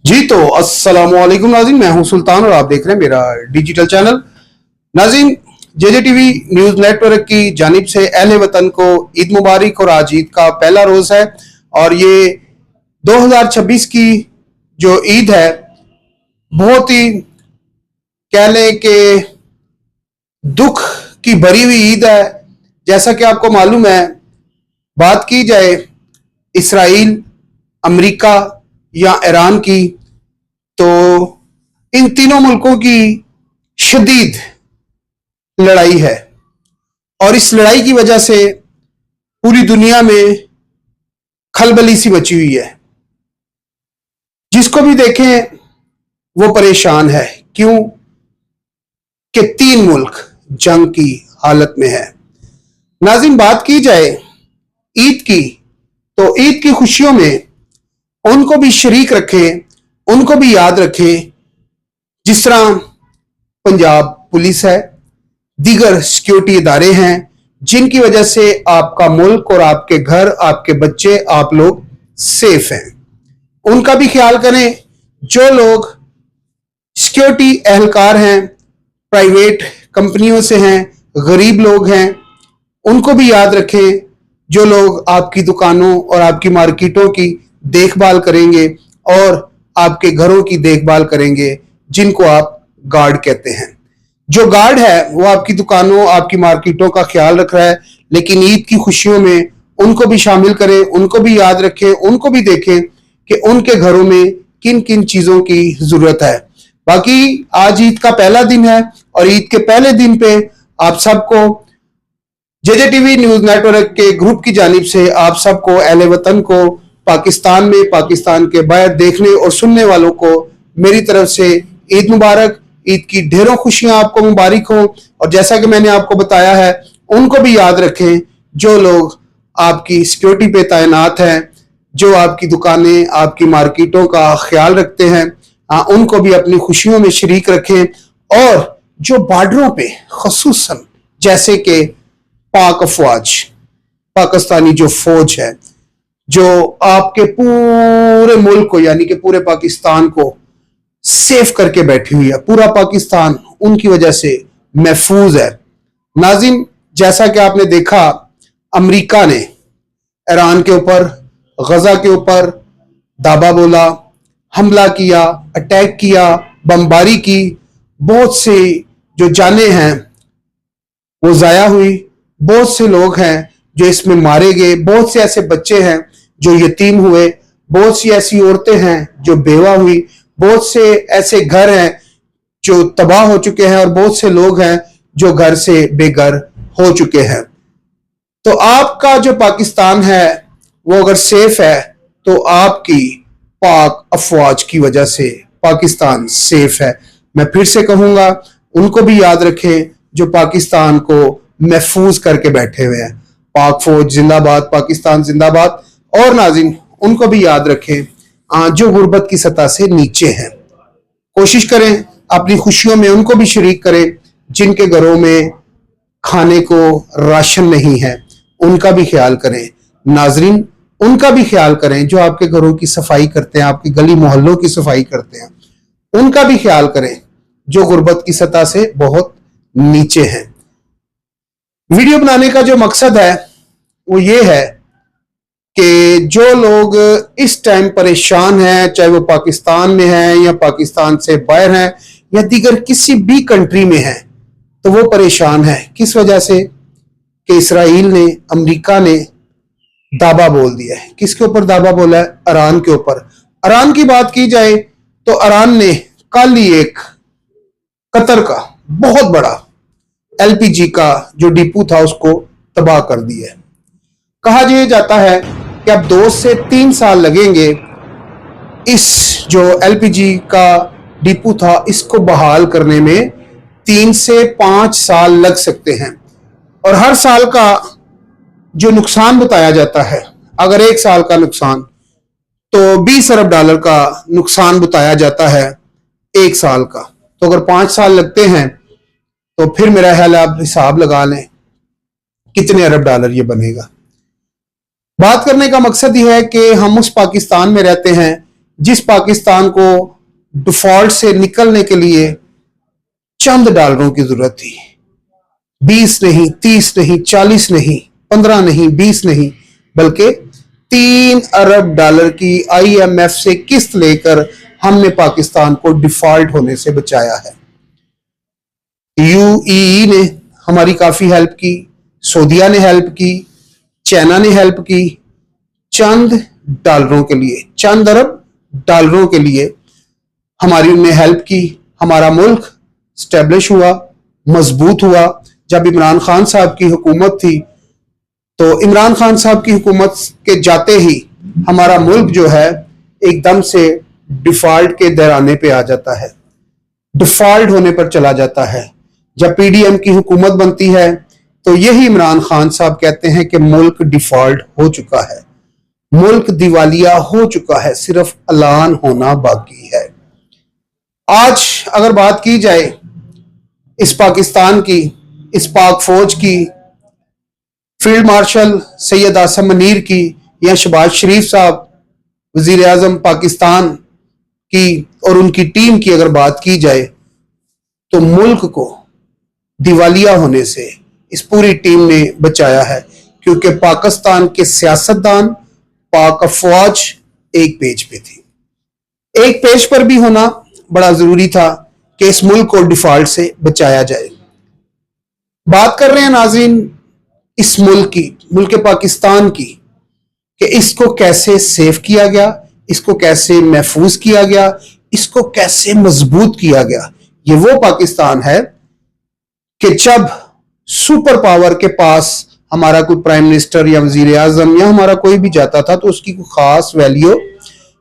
जी तो अस्सलामुअलैकुम नाज़रीन, मैं हूं सुल्तान और आप देख रहे हैं मेरा डिजिटल चैनल। नाज़रीन, जेजे टीवी न्यूज नेटवर्क की जानिब से अहले वतन को ईद मुबारक। और आज ईद का पहला रोज है और ये 2026 की जो ईद है बहुत ही कह लें कि दुख की भरी हुई ईद है। जैसा कि आपको मालूम है, बात की जाए इसराइल, अमेरिका या ईरान की, तो इन तीनों मुल्कों की शदीद लड़ाई है और इस लड़ाई की वजह से पूरी दुनिया में खलबली सी मची हुई है। जिसको भी देखें वो परेशान है। क्यों कि तीन मुल्क जंग की हालत में है। नाज़रीन, बात की जाए ईद की, तो ईद की खुशियों में उनको भी शरीक रखें, उनको भी याद रखें जिस तरह पंजाब पुलिस है, दीगर सिक्योरिटी इदारे हैं जिनकी वजह से आपका मुल्क और आपके घर, आपके बच्चे, आप लोग सेफ हैं। उनका भी ख्याल करें। जो लोग सिक्योरिटी एहलकार हैं, प्राइवेट कंपनियों से हैं, गरीब लोग हैं, उनको भी याद रखें। जो लोग आपकी दुकानों और आपकी मार्केटों की देखभाल करेंगे और आपके घरों की देखभाल करेंगे, जिनको आप गार्ड कहते हैं। जो गार्ड है वो आपकी दुकानों, आपकी मार्केटों का ख्याल रख रहा है, लेकिन ईद की खुशियों में उनको भी शामिल करें, उनको भी याद रखें, उनको भी देखें कि उनके घरों में किन किन चीजों की जरूरत है। बाकी आज ईद का पहला दिन है और ईद के पहले दिन पे आप सबको जेजे टीवी न्यूज नेटवर्क के ग्रुप की जानिब से आप सबको, अहले वतन को, पाकिस्तान में, पाकिस्तान के बाहर देखने और सुनने वालों को मेरी तरफ से ईद मुबारक। ईद की ढेरों खुशियां आपको मुबारक हो। और जैसा कि मैंने आपको बताया है, उनको भी याद रखें जो लोग आपकी सिक्योरिटी पे तैनात हैं, जो आपकी दुकानें, आपकी मार्केटों का ख्याल रखते हैं, उनको भी अपनी खुशियों में शरीक रखें। और जो बॉर्डरों पे खसूसन, जैसे कि पाक अफवाज, पाकिस्तानी जो फौज है, जो आपके पूरे मुल्क को यानी कि पूरे पाकिस्तान को सेफ करके बैठी हुई है, पूरा पाकिस्तान उनकी वजह से महफूज है। नाज़रीन, जैसा कि आपने देखा, अमेरिका ने ईरान के ऊपर, गजा के ऊपर दावा बोला, हमला किया, अटैक किया, बमबारी की, बहुत से जो जानें हैं वो जाया हुई, बहुत से लोग हैं जो इसमें मारे गए, बहुत से ऐसे बच्चे हैं जो यतीम हुए, बहुत सी ऐसी औरतें हैं जो बेवा हुई, बहुत से ऐसे घर हैं जो तबाह हो चुके हैं और बहुत से लोग हैं जो घर से बेघर हो चुके हैं। तो आपका जो पाकिस्तान है वो अगर सेफ है तो आपकी पाक अफवाज की वजह से पाकिस्तान सेफ है। मैं फिर से कहूंगा, उनको भी याद रखें जो पाकिस्तान को महफूज करके बैठे हुए हैं। पाक फौज जिंदाबाद, पाकिस्तान जिंदाबाद। और नाज़रीन, उनको भी याद रखें जो गुर्बत की सतह से नीचे हैं। कोशिश करें अपनी खुशियों में उनको भी शरीक करें जिनके घरों में खाने को राशन नहीं है, उनका भी ख्याल करें। नाज़रीन, उनका भी ख्याल करें जो आपके घरों की सफाई करते हैं, आपकी गली मोहल्लों की सफाई करते हैं, उनका भी ख्याल करें जो गुर्बत की सतह से बहुत नीचे हैं। वीडियो बनाने का जो मकसद है वो ये है कि जो लोग इस टाइम परेशान हैं, चाहे वो पाकिस्तान में हैं या पाकिस्तान से बाहर हैं या दीगर किसी भी कंट्री में हैं, तो वो परेशान है किस वजह से कि इसराइल ने, अमेरिका ने दावा बोल दिया है। किसके ऊपर दावा बोला है? ईरान के ऊपर। ईरान की बात की जाए तो ईरान ने कल ही एक कतर का बहुत बड़ा एलपीजी का जो डिपो था उसको तबाह कर दिया है। कहा यह जाता है कि अब 2 से 3 साल लगेंगे इस जो एलपीजी का डिपो था इसको बहाल करने में, 3 से 5 साल लग सकते हैं। और हर साल का जो नुकसान बताया जाता है, अगर 1 साल का नुकसान, तो 20 अरब डॉलर का नुकसान बताया जाता है 1 साल का। तो अगर 5 साल लगते हैं तो फिर मेरा ख्याल आप हिसाब लगा लें कितने अरब डॉलर ये बनेगा। बात करने का मकसद यह है कि हम उस पाकिस्तान में रहते हैं जिस पाकिस्तान को डिफॉल्ट से निकलने के लिए चंद डॉलरों की जरूरत थी, 20 नहीं, 30 नहीं, 40 नहीं, 15 नहीं, 20 नहीं, बल्कि 3 अरब डॉलर की IMF से किस्त लेकर हमने पाकिस्तान को डिफॉल्ट होने से बचाया है। UAE ने हमारी काफी हेल्प की, सऊदीया ने हेल्प की, चाइना ने हेल्प की, चंद डॉलरों के लिए, चंद अरब डॉलरों के लिए हमारी उनने हेल्प की। हमारा मुल्क स्टैब्लिश हुआ, मजबूत हुआ। जब इमरान खान साहब की हुकूमत थी तो इमरान खान साहब की हुकूमत के जाते ही हमारा मुल्क जो है एकदम से डिफॉल्ट के दराने पे आ जाता है, डिफॉल्ट होने पर चला जाता है। जब PDM की हुकूमत बनती है तो यही इमरान खान साहब कहते हैं कि मुल्क डिफॉल्ट हो चुका है, मुल्क दिवालिया हो चुका है, सिर्फ ऐलान होना बाकी है। आज अगर बात की जाए इस पाकिस्तान की, इस पाक फौज की, फील्ड मार्शल सैयद आसम मुनीर की या शहबाज शरीफ साहब वजीर आजम पाकिस्तान की और उनकी टीम की अगर बात की जाए तो मुल्क को दिवालिया होने से इस पूरी टीम ने बचाया है, क्योंकि पाकिस्तान के सियासतदान, पाक अफवाज एक पेज पे थी। एक पेज पर भी होना बड़ा जरूरी था कि इस मुल्क को डिफॉल्ट से बचाया जाए। बात कर रहे हैं नाज़रीन इस मुल्क की, मुल्क पाकिस्तान की, कि इसको कैसे सेव किया गया, इसको कैसे महफूज किया गया, इसको कैसे मजबूत किया गया। ये वो पाकिस्तान है कि जब सुपर पावर के पास हमारा कोई प्राइम मिनिस्टर या वजीर आजम या हमारा कोई भी जाता था तो उसकी कोई खास वैल्यू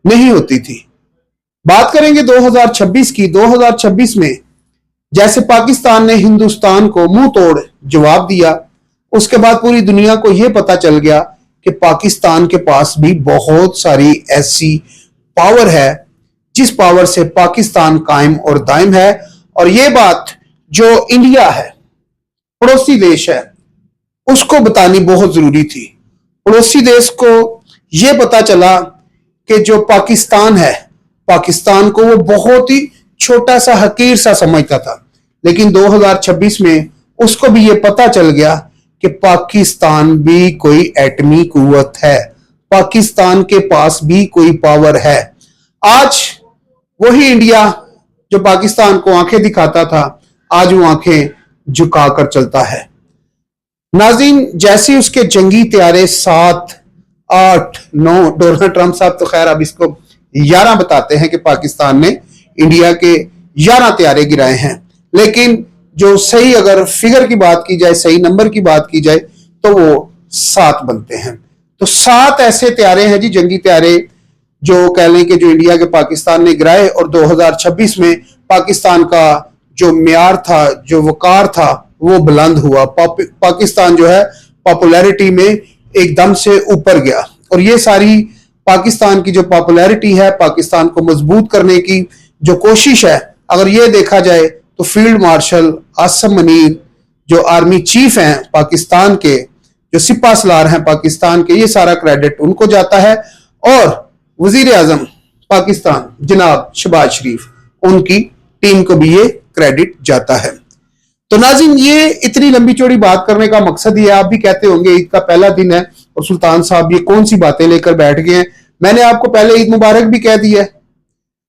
नहीं होती थी। बात करेंगे 2026 की। 2026 में जैसे पाकिस्तान ने हिंदुस्तान को मुंह तोड़ जवाब दिया, उसके बाद पूरी दुनिया को यह पता चल गया कि पाकिस्तान के पास भी बहुत सारी ऐसी पावर है जिस पावर से पाकिस्तान कायम और दायम है। और यह बात जो इंडिया है, पड़ोसी देश है, उसको बतानी बहुत जरूरी थी। पड़ोसी देश को यह पता चला कि जो पाकिस्तान है, पाकिस्तान को वो बहुत ही छोटा सा हकीर सा समझता था, लेकिन 2026 में उसको भी ये पता चल गया कि पाकिस्तान भी कोई एटमी कुव्वत है, पाकिस्तान के पास भी कोई पावर है। आज वही इंडिया जो पाकिस्तान को आंखें दिखाता था, आज वो आंखें झुकाकर चलता है। नाज़रीन, जैसे उसके जंगी त्यारे 7, 8, 9, डोनाल्ड ट्रंप साहब तो खैर अब इसको 11 बताते हैं कि पाकिस्तान ने इंडिया के 11 त्यारे गिराए हैं, लेकिन जो सही अगर फिगर की बात की जाए, सही नंबर की बात की जाए तो वो 7 बनते हैं। तो 7 ऐसे त्यारे हैं जी, जंगी त्यारे, जो कह लें कि जो इंडिया के पाकिस्तान ने गिराए। और 2026 में पाकिस्तान का जो म्यार था, जो वकार था, वो बुलंद हुआ। पाकिस्तान जो है पॉपुलैरिटी में एकदम से ऊपर गया। और ये सारी पाकिस्तान की जो पॉपुलैरिटी है, पाकिस्तान को मजबूत करने की जो कोशिश है, अगर ये देखा जाए तो फील्ड मार्शल आसम मुनीर जो आर्मी चीफ हैं पाकिस्तान के, जो सिपा सलार हैं पाकिस्तान के, ये सारा क्रेडिट उनको जाता है। और वजीर आजम पाकिस्तान जनाब शहबाज शरीफ, उनकी टीम को भी ये क्रेडिट जाता है। तो नाज़रीन, ये इतनी लंबी चौड़ी बात करने का मकसद ये, आप भी कहते होंगे ईद का पहला दिन है और सुल्तान साहब ये कौन सी बातें लेकर बैठ गए हैं। मैंने आपको पहले ईद मुबारक भी कह दी है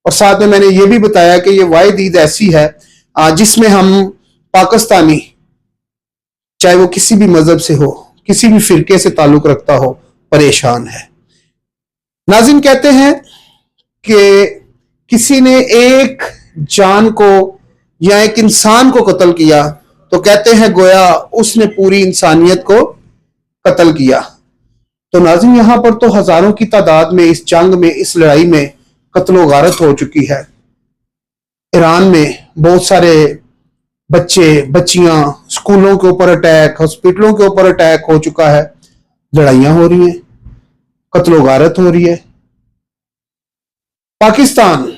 और साथ में मैंने ये भी बताया कि ये वाहिद ईद ऐसी है जिसमें हम पाकिस्तानी, चाहे वो किसी भी मजहब से हो, किसी भी फिरके से ताल्लुक रखता हो, परेशान है। नाज़रीन, कहते हैं कि किसी ने एक जान को या एक इंसान को कत्ल किया तो कहते हैं गोया उसने पूरी इंसानियत को कत्ल किया। तो नाज़रीन, यहां पर तो हजारों की तादाद में इस जंग में, इस लड़ाई में कत्लो गारत हो चुकी है। ईरान में बहुत सारे बच्चे बच्चियां, स्कूलों के ऊपर अटैक, हॉस्पिटलों के ऊपर अटैक हो चुका है, लड़ाइयां हो रही हैं, कत्लो गारत हो रही है। पाकिस्तान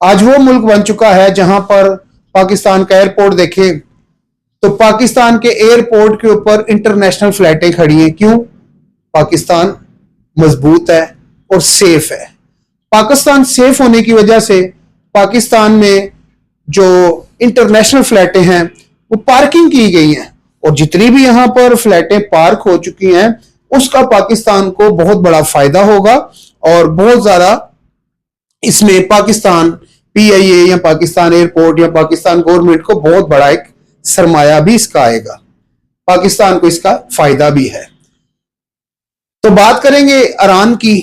आज वो मुल्क बन चुका है जहां पर पाकिस्तान का एयरपोर्ट देखें तो पाकिस्तान के एयरपोर्ट के ऊपर इंटरनेशनल फ्लाइटें खड़ी हैं। क्यों? पाकिस्तान मजबूत है और सेफ है। पाकिस्तान सेफ होने की वजह से पाकिस्तान में जो इंटरनेशनल फ्लैटें हैं वो पार्किंग की गई हैं, और जितनी भी यहां पर फ्लैटें पार्क हो चुकी हैं उसका पाकिस्तान को बहुत बड़ा फायदा होगा, और बहुत ज्यादा इसमें पाकिस्तान पीआईए या पाकिस्तान एयरपोर्ट या पाकिस्तान गवर्नमेंट को बहुत बड़ा एक सरमाया भी इसका आएगा, पाकिस्तान को इसका फायदा भी है। तो बात करेंगे ईरान की,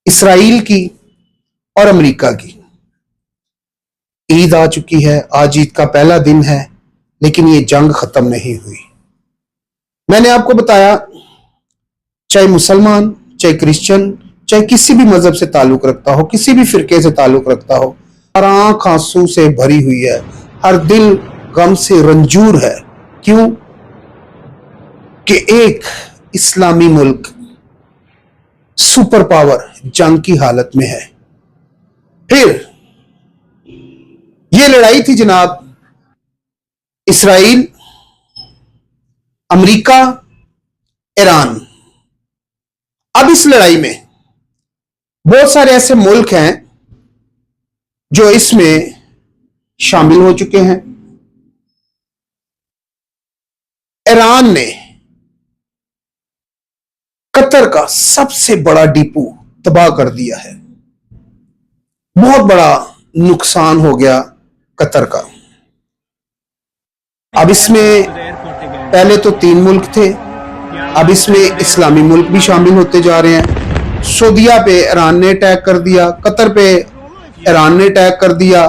इसराइल की और अमेरिका की। ईद आ चुकी है, आज ईद का पहला दिन है, लेकिन ये जंग खत्म नहीं हुई। मैंने आपको बताया, चाहे मुसलमान, चाहे क्रिश्चियन, चाहे किसी भी मजहब से ताल्लुक रखता हो, किसी भी फिरके से ताल्लुक रखता हो, हर आंख आंसू से भरी हुई है, हर दिल गम से रंजूर है। क्यों? कि एक इस्लामी मुल्क सुपर पावर जंग की हालत में है। फिर ये लड़ाई थी जनाब, इसराइल, अमेरिका, ईरान। अब इस लड़ाई में बहुत सारे ऐसे मुल्क हैं जो इसमें शामिल हो चुके हैं। ईरान ने कतर का सबसे बड़ा डिपो तबाह कर दिया है, बहुत बड़ा नुकसान हो गया कतर का। अब इसमें पहले तो 3 मुल्क थे, अब इसमें इस्लामी मुल्क भी शामिल होते जा रहे हैं। सऊदीया पे ईरान ने अटैक कर दिया, कतर पे ईरान ने अटैक कर दिया,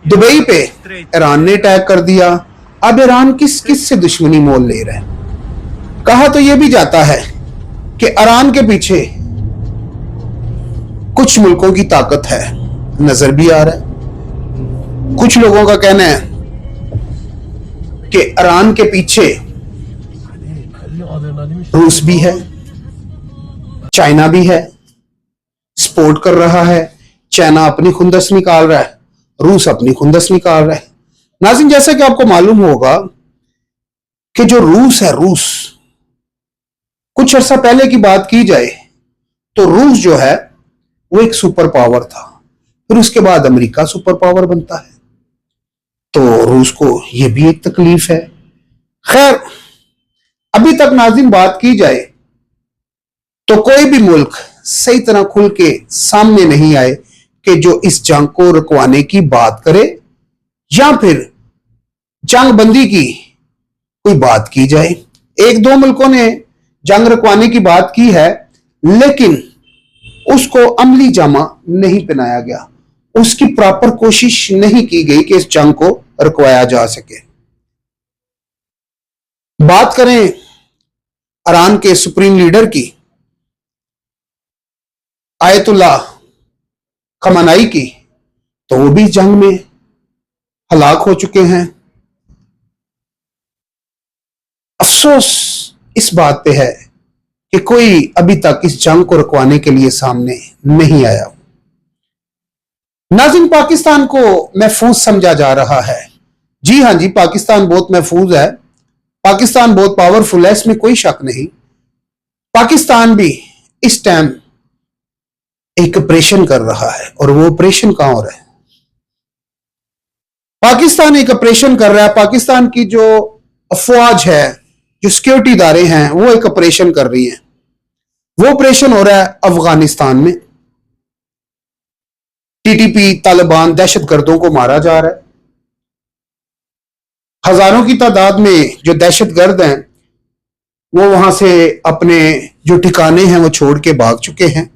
दुबई पे ईरान ने अटैक कर दिया। अब ईरान किस किस से दुश्मनी मोल ले रहा है। कहा तो यह भी जाता है कि ईरान के पीछे कुछ मुल्कों की ताकत है, नजर भी आ रहा है। कुछ लोगों का कहना है कि ईरान के पीछे रूस भी है, चाइना भी है, सपोर्ट कर रहा है। चाइना अपनी खुंदस निकाल रहा है, रूस अपनी खुंदस निकाल रहा है। नाज़रीन, जैसा कि आपको मालूम होगा कि जो रूस है, रूस कुछ अर्सा पहले की बात की जाए तो रूस जो है वो एक सुपर पावर था, फिर उसके बाद अमेरिका सुपर पावर बनता है, तो रूस को यह भी एक तकलीफ है। खैर, अभी तक नाज़रीन बात की जाए तो कोई भी मुल्क सही तरह खुल के सामने नहीं आए कि जो इस जंग को रुकवाने की बात करे या फिर जंग बंदी की कोई बात की जाए। 1-2 मुल्कों ने जंग रुकवाने की बात की है, लेकिन उसको अमली जामा नहीं पहनाया गया, उसकी प्रॉपर कोशिश नहीं की गई कि इस जंग को रुकवाया जा सके। बात करें ईरान के सुप्रीम लीडर की, आयतुल्लाह खमेनी की, तो वो भी जंग में हलाक हो चुके हैं। अफसोस इस बात पे है कि कोई अभी तक इस जंग को रुकवाने के लिए सामने नहीं आया। नाज़रीन, पाकिस्तान को महफूज समझा जा रहा है। जी हां जी, पाकिस्तान बहुत महफूज है, पाकिस्तान बहुत पावरफुल है, इसमें कोई शक नहीं। पाकिस्तान भी इस टाइम एक ऑपरेशन कर रहा है, और वो ऑपरेशन कहां हो रहा है? पाकिस्तान एक ऑपरेशन कर रहा है। पाकिस्तान की जो अफवाज है, जो सिक्योरिटी इदारे हैं, वो एक ऑपरेशन कर रही हैं। वो ऑपरेशन हो रहा है अफगानिस्तान में। टीटीपी, तालिबान दहशतगर्दों को मारा जा रहा है। हजारों की तादाद में जो दहशतगर्द हैं वो वहां से अपने जो ठिकाने हैं वो छोड़ के भाग चुके हैं,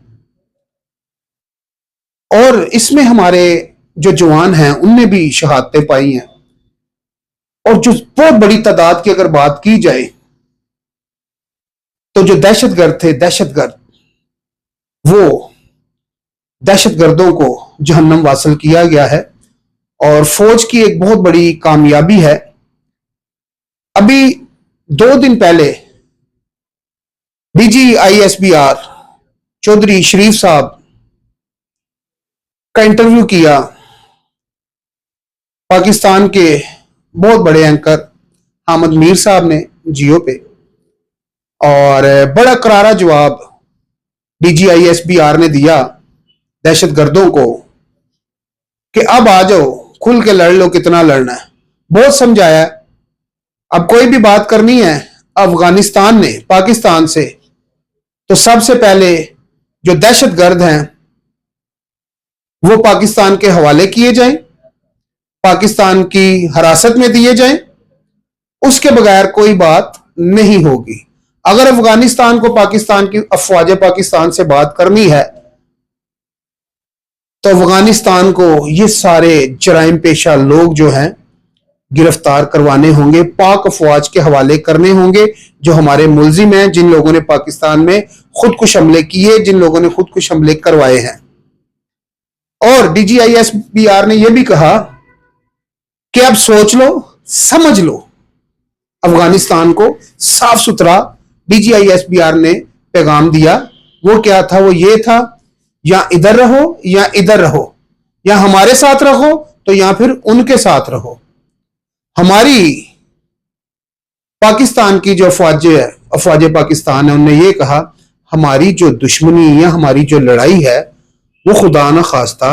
और इसमें हमारे जो जवान हैं उनने भी शहादतें पाई हैं। और जो बहुत बड़ी तादाद की अगर बात की जाए तो जो दहशतगर्द थे, वो दहशतगर्दों को जहन्नम वासिल किया गया है, और फौज की एक बहुत बड़ी कामयाबी है। अभी 2 दिन पहले डीजी ISBR चौधरी शरीफ साहब का इंटरव्यू किया पाकिस्तान के बहुत बड़े एंकर हामिद मीर साहब ने जियो पे, और बड़ा करारा जवाब डीजी ISBR ने दिया दहशतगर्दों को कि अब आ जाओ, खुल के लड़ लो, कितना लड़ना है। बहुत समझाया, अब कोई भी बात करनी है अफगानिस्तान ने पाकिस्तान से, तो सबसे पहले जो दहशतगर्द हैं वो पाकिस्तान के हवाले किए जाएं, पाकिस्तान की हिरासत में दिए जाएं, उसके बगैर कोई बात नहीं होगी। अगर अफगानिस्तान को पाकिस्तान की अफवाज पाकिस्तान से बात करनी है तो अफगानिस्तान को ये सारे जराइम पेशा लोग जो हैं गिरफ्तार करवाने होंगे, पाक अफवाज के हवाले करने होंगे, जो हमारे मुलजिम हैं, जिन लोगों ने पाकिस्तान में खुदकुश हमले किए, जिन लोगों ने खुदकुश हमले करवाए हैं। और DGISBR ने यह भी कहा कि अब सोच लो, समझ लो। अफगानिस्तान को साफ सुथरा DGISBR ने पैगाम दिया। वो क्या था? वो ये था, या इधर रहो या इधर रहो, या हमारे साथ रहो तो या फिर उनके साथ रहो। हमारी पाकिस्तान की जो अफवाज पाकिस्तान है, उन्होंने ये कहा हमारी जो दुश्मनी या हमारी जो लड़ाई है वो खुदा न खास्ता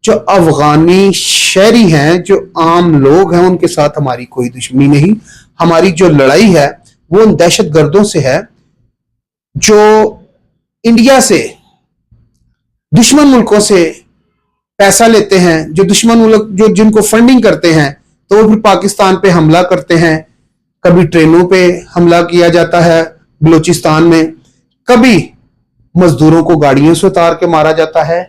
जो अफगानी शहरी हैं, जो आम लोग हैं, उनके साथ हमारी कोई दुश्मनी नहीं। हमारी जो लड़ाई है वो उन दहशतगर्दों से है जो इंडिया से, दुश्मन मुल्कों से पैसा लेते हैं, जो दुश्मन मुल्क जो जिनको फंडिंग करते हैं, तो वो फिर पाकिस्तान पे हमला करते हैं। कभी ट्रेनों पे हमला किया जाता है बलूचिस्तान में, कभी मजदूरों को गाड़ियों से उतार के मारा जाता है।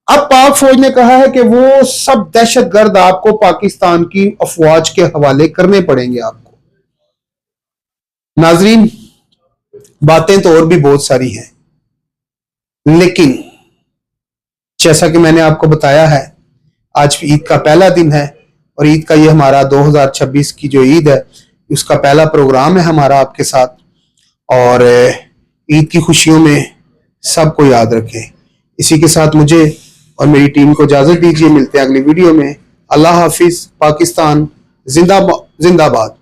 अब पाक फौज ने कहा है कि वो सब दहशतगर्द आपको पाकिस्तान की अफवाज के हवाले करने पड़ेंगे आपको। नाजरीन, बातें तो और भी बहुत सारी हैं, लेकिन जैसा कि मैंने आपको बताया है, आज ईद का पहला दिन है और ईद का ये हमारा 2026 की जो ईद है उसका पहला प्रोग्राम है हमारा आपके साथ। और ईद की खुशियों में सबको याद रखें। इसी के साथ मुझे और मेरी टीम को इजाजत दीजिए। मिलते हैं अगली वीडियो में। अल्लाह हाफिज। पाकिस्तान जिंदाबाद।